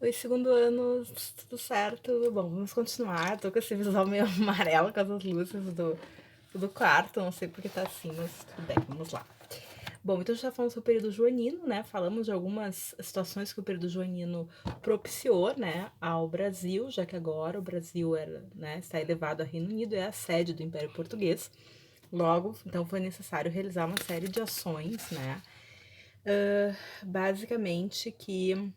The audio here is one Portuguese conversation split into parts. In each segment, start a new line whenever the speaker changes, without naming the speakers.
Oi, segundo ano, tudo certo? Bom, vamos continuar. Tô com esse visual meio amarelo com as luzes do quarto, não sei porque tá assim, mas tudo bem, vamos lá. Bom, então a gente tá falando sobre o período joanino, né? Falamos de algumas situações que o período joanino propiciou, né, ao Brasil, já que agora o Brasil era, né, está elevado ao Reino Unido, é a sede do Império Português. Logo, então foi necessário realizar uma série de ações, né? Basicamente que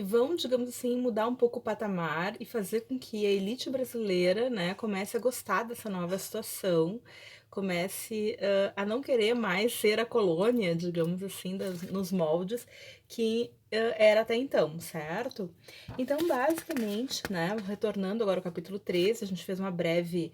vão, digamos assim, mudar um pouco o patamar e fazer com que a elite brasileira, né, comece a gostar dessa nova situação, comece a não querer mais ser a colônia, digamos assim, nos moldes que era até então, certo? Então, basicamente, né, retornando agora ao capítulo 13, a gente fez um breve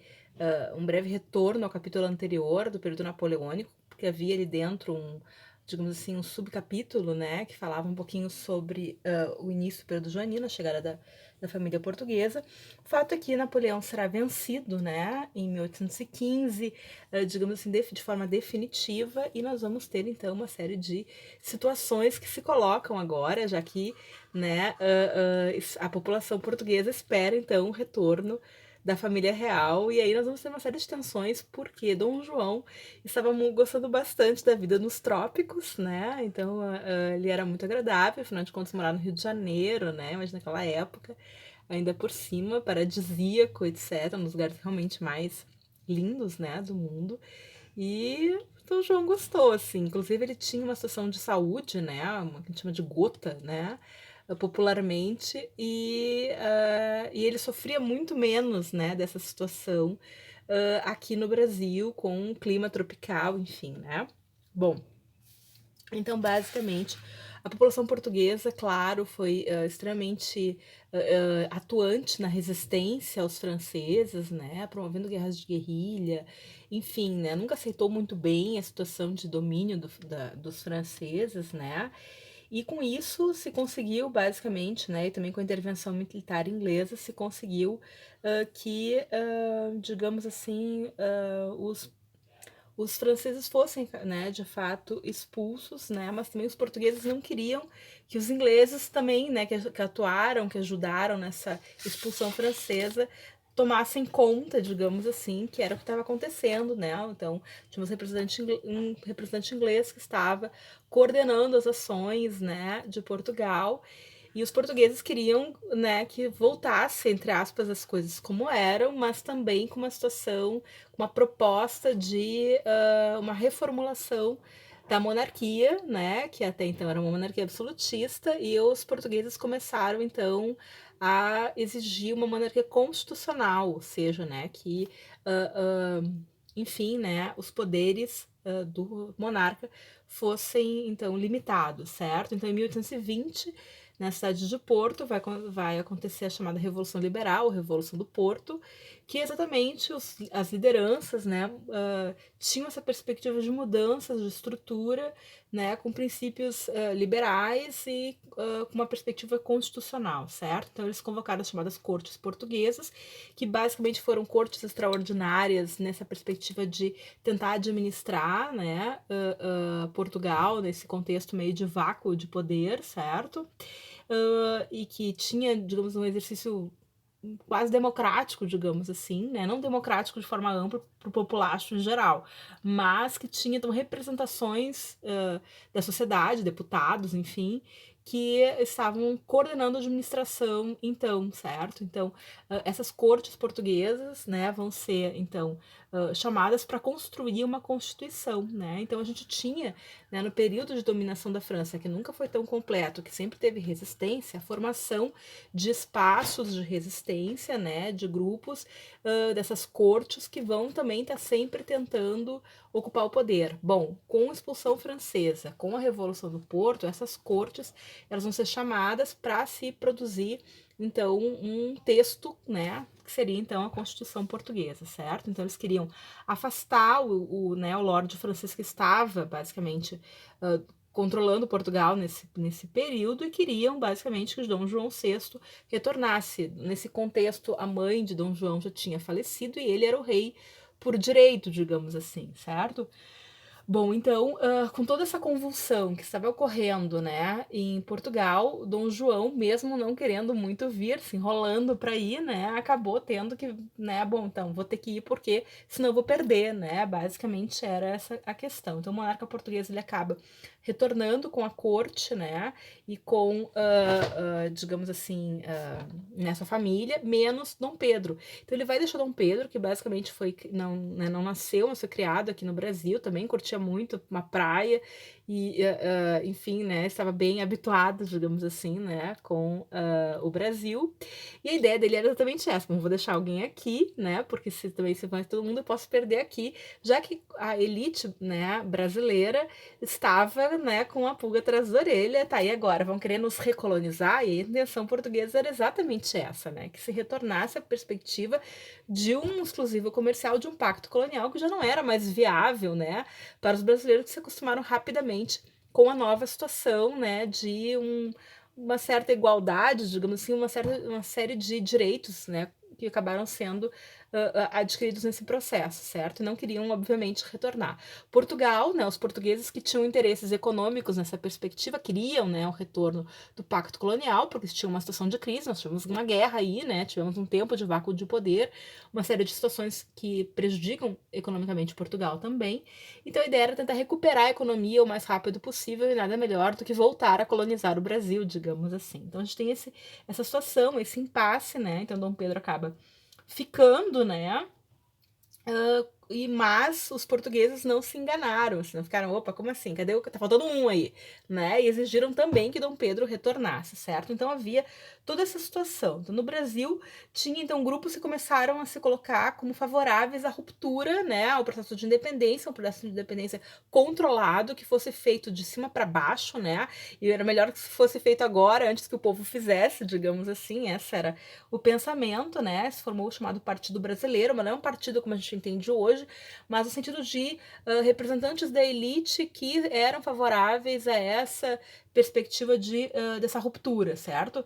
retorno ao capítulo anterior do período napoleônico, porque havia ali dentro digamos assim, um subcapítulo, né, que falava um pouquinho sobre o início do período joanino, a chegada da família portuguesa. O fato é que Napoleão será vencido, né, em 1815, digamos assim, de forma definitiva, e nós vamos ter, então, uma série de situações que se colocam agora, já que, né, a população portuguesa espera, então, o retorno da família real, e aí nós vamos ter uma série de tensões, porque Dom João estava gostando bastante da vida nos trópicos, né? Então ele era muito agradável, afinal de contas morar no Rio de Janeiro, né? Mas naquela época, ainda por cima, paradisíaco, etc., nos lugares realmente mais lindos, né, do mundo. E Dom João gostou, assim. Inclusive ele tinha uma situação de saúde, né? Uma que a gente chama de gota, né? Popularmente, e ele sofria muito menos, né, dessa situação aqui no Brasil, com um clima tropical, enfim, né? Bom, então, basicamente, a população portuguesa, claro, foi extremamente atuante na resistência aos franceses, né, promovendo guerras de guerrilha, enfim, né, nunca aceitou muito bem a situação de domínio dos franceses, né, e com isso se conseguiu, basicamente, né, e também com a intervenção militar inglesa, se conseguiu digamos assim, os franceses fossem, né, de fato expulsos, né, mas também os portugueses não queriam que os ingleses também, né, que atuaram, que ajudaram nessa expulsão francesa, tomassem conta, digamos assim, que era o que estava acontecendo, né? Então, tínhamos um representante inglês que estava coordenando as ações, né, de Portugal. E os portugueses queriam, né, que voltasse, entre aspas, as coisas como eram, mas também com uma situação, com uma proposta de uma reformulação da monarquia, né, que até então era uma monarquia absolutista, e os portugueses começaram então a exigir uma monarquia constitucional, ou seja, né, que enfim, né, os poderes do monarca fossem então limitados, certo? Então, em 1820, na cidade de Porto, vai acontecer a chamada Revolução Liberal, a Revolução do Porto, que exatamente as lideranças, né, tinham essa perspectiva de mudanças de estrutura, né, com princípios liberais e com uma perspectiva constitucional, certo? Então eles convocaram as chamadas cortes portuguesas, que basicamente foram cortes extraordinárias nessa perspectiva de tentar administrar, né, Portugal nesse contexto meio de vácuo de poder, certo? E que tinha, digamos, um exercício quase democrático, digamos assim, né? Não democrático de forma ampla para o populacho em geral, mas que tinha então representações da sociedade, deputados, enfim, que estavam coordenando a administração, então, certo? Então, essas cortes portuguesas, né, vão ser então chamadas para construir uma constituição, né? Então a gente tinha, né, no período de dominação da França, que nunca foi tão completo, que sempre teve resistência, a formação de espaços de resistência, né, de grupos dessas cortes que vão também estar sempre tentando ocupar o poder. Bom, com a expulsão francesa, com a Revolução do Porto, essas cortes elas vão ser chamadas para se produzir então um texto, né, que seria então a Constituição Portuguesa, certo? Então eles queriam afastar né, o Lorde francês que estava basicamente controlando Portugal nesse período e queriam basicamente que Dom João VI retornasse. Nesse contexto, a mãe de Dom João já tinha falecido e ele era o rei por direito, digamos assim, certo? Bom, então, com toda essa convulsão que estava ocorrendo, né, em Portugal, Dom João, mesmo não querendo muito vir, se enrolando para ir, né, acabou tendo que, né, bom, então vou ter que ir porque senão eu vou perder, né, basicamente era essa a questão. Então o monarca português ele acaba retornando com a corte, né, e com, digamos assim, né, sua família, menos Dom Pedro. Então ele vai deixar Dom Pedro, que basicamente foi, não, né, não nasceu, mas foi criado aqui no Brasil também, curtia muito uma praia e, enfim, né, estava bem habituado, digamos assim, né, com o Brasil. E a ideia dele era exatamente essa: bom, vou deixar alguém aqui, né, porque se também se vai todo mundo, eu posso perder aqui, já que a elite, né, brasileira estava, né, com a pulga atrás da orelha, tá, e agora? Vão querer nos recolonizar? E a intenção portuguesa era exatamente essa, né, que se retornasse a perspectiva de um exclusivo comercial, de um pacto colonial que já não era mais viável, né, para os brasileiros que se acostumaram rapidamente com a nova situação, né, de uma certa igualdade, digamos assim, uma série de direitos, né, que acabaram sendo adquiridos nesse processo, certo? E não queriam, obviamente, retornar. Portugal, né, os portugueses que tinham interesses econômicos nessa perspectiva queriam, né, o retorno do pacto colonial, porque tinha uma situação de crise, nós tivemos uma guerra aí, né, tivemos um tempo de vácuo de poder, uma série de situações que prejudicam economicamente Portugal também. Então a ideia era tentar recuperar a economia o mais rápido possível e nada melhor do que voltar a colonizar o Brasil, digamos assim. Então a gente tem essa situação, esse impasse, né? Então Dom Pedro acaba ficando, né? Mas os portugueses não se enganaram, assim, não ficaram, opa, como assim? Cadê o. Tá faltando um aí, né? E exigiram também que Dom Pedro retornasse, certo? Então havia toda essa situação. Então, no Brasil, tinha então grupos que começaram a se colocar como favoráveis à ruptura, né? Ao processo de independência, um processo de independência controlado, que fosse feito de cima para baixo, né? E era melhor que fosse feito agora, antes que o povo fizesse, digamos assim. Essa era o pensamento, né? Se formou o chamado Partido Brasileiro, mas não é um partido como a gente entende hoje, mas no sentido de representantes da elite que eram favoráveis a essa perspectiva dessa ruptura, certo?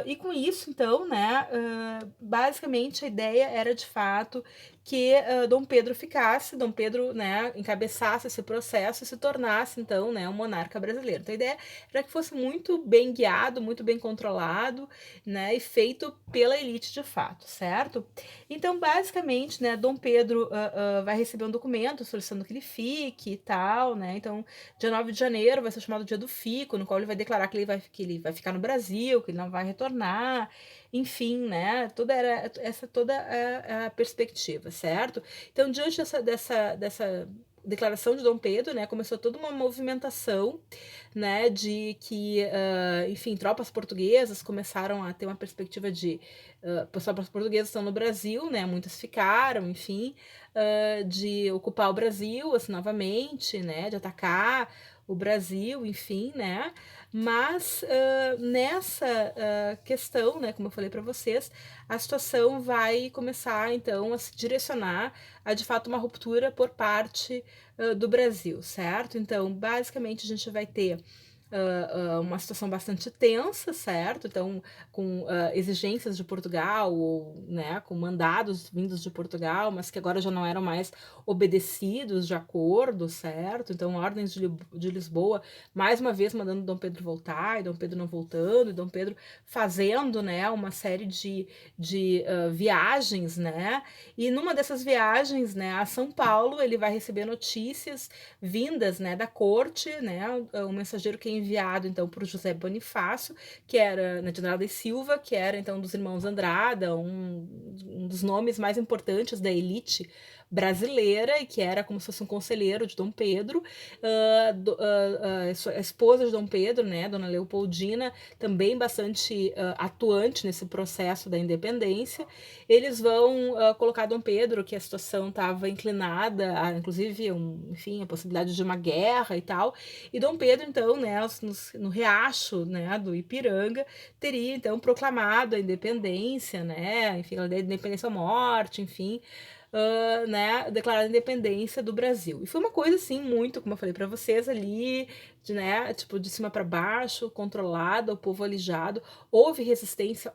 E com isso, então, né, basicamente a ideia era de fato que Dom Pedro ficasse, Dom Pedro, né, encabeçasse esse processo e se tornasse, então, né, um monarca brasileiro. Então a ideia era que fosse muito bem guiado, muito bem controlado, né, e feito pela elite de fato, certo? Então, basicamente, né, Dom Pedro vai receber um documento solicitando que ele fique e tal, né? Então, dia 9 de janeiro vai ser chamado dia do fico, no qual ele vai declarar que ele vai ficar no Brasil, que ele não vai retornar, enfim, né? Toda a perspectiva, certo? Então, diante dessa declaração de Dom Pedro, né, começou toda uma movimentação, né, de que, enfim, tropas portuguesas começaram a ter uma perspectiva de, tropas portuguesas estão no Brasil, né, muitas ficaram, enfim, de ocupar o Brasil, assim, novamente, né, de atacar o Brasil, enfim, né, mas nessa questão, né, como eu falei para vocês, a situação vai começar, então, a se direcionar a, de fato, uma ruptura por parte do Brasil, certo? Então, basicamente, a gente vai ter uma situação bastante tensa, certo? Então, com exigências de Portugal, ou, né, com mandados vindos de Portugal, mas que agora já não eram mais obedecidos de acordo, certo? Então, ordens de Lisboa, mais uma vez mandando Dom Pedro voltar, e Dom Pedro não voltando, e Dom Pedro fazendo, né, uma série de viagens, né? E numa dessas viagens, né, a São Paulo, ele vai receber notícias vindas, né, da corte, né, o mensageiro que é enviado então por José Bonifácio, que era, né, de Andrada e Silva, que era então dos irmãos Andrada, um dos nomes mais importantes da elite brasileira, e que era como se fosse um conselheiro de Dom Pedro, a esposa de Dom Pedro, né, Dona Leopoldina, também bastante atuante nesse processo da independência. Eles vão colocar Dom Pedro, que a situação estava inclinada, inclusive, enfim, a possibilidade de uma guerra e tal. E Dom Pedro, então, né, no riacho, né, do Ipiranga, teria, então, proclamado a independência, né, enfim, a ideia de independência ou morte, enfim, né, declarado a independência do Brasil. E foi uma coisa, assim, muito, como eu falei para vocês ali, né, tipo, de cima para baixo, controlada, o povo alijado. Houve resistência,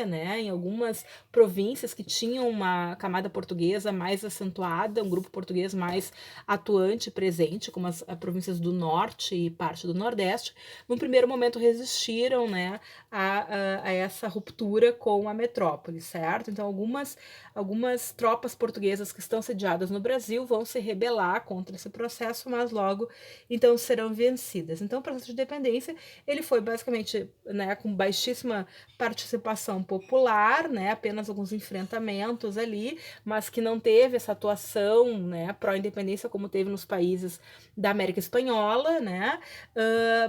né, em algumas províncias que tinham uma camada portuguesa mais acentuada, um grupo português mais atuante, presente, como as províncias do norte e parte do nordeste. No primeiro momento resistiram, né, a essa ruptura com a metrópole, certo? Então algumas tropas portuguesas que estão sediadas no Brasil vão se rebelar contra esse processo, mas logo então serão vencidas. Então o processo de independência ele foi basicamente, né, com baixíssima participação popular, né, apenas alguns enfrentamentos ali, mas que não teve essa atuação, né, pró-independência como teve nos países da América Espanhola, né,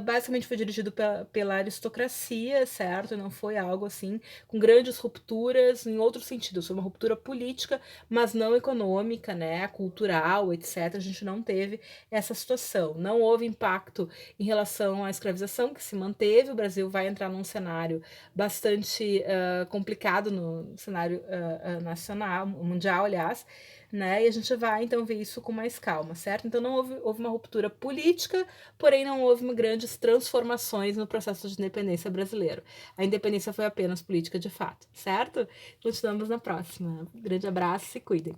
basicamente foi dirigido pela aristocracia, certo? Não foi algo assim com grandes rupturas em outros sentidos, foi uma ruptura política, mas não econômica, né, cultural, etc. A gente não teve essa situação. Não houve impacto em relação à escravização, que se manteve. O Brasil vai entrar num cenário bastante complicado no cenário nacional, mundial, aliás, né? E a gente vai então ver isso com mais calma, certo? Então não houve uma ruptura política, porém não houve grandes transformações no processo de independência brasileiro. A independência foi apenas política de fato, certo? Continuamos na próxima. Grande abraço, se cuidem.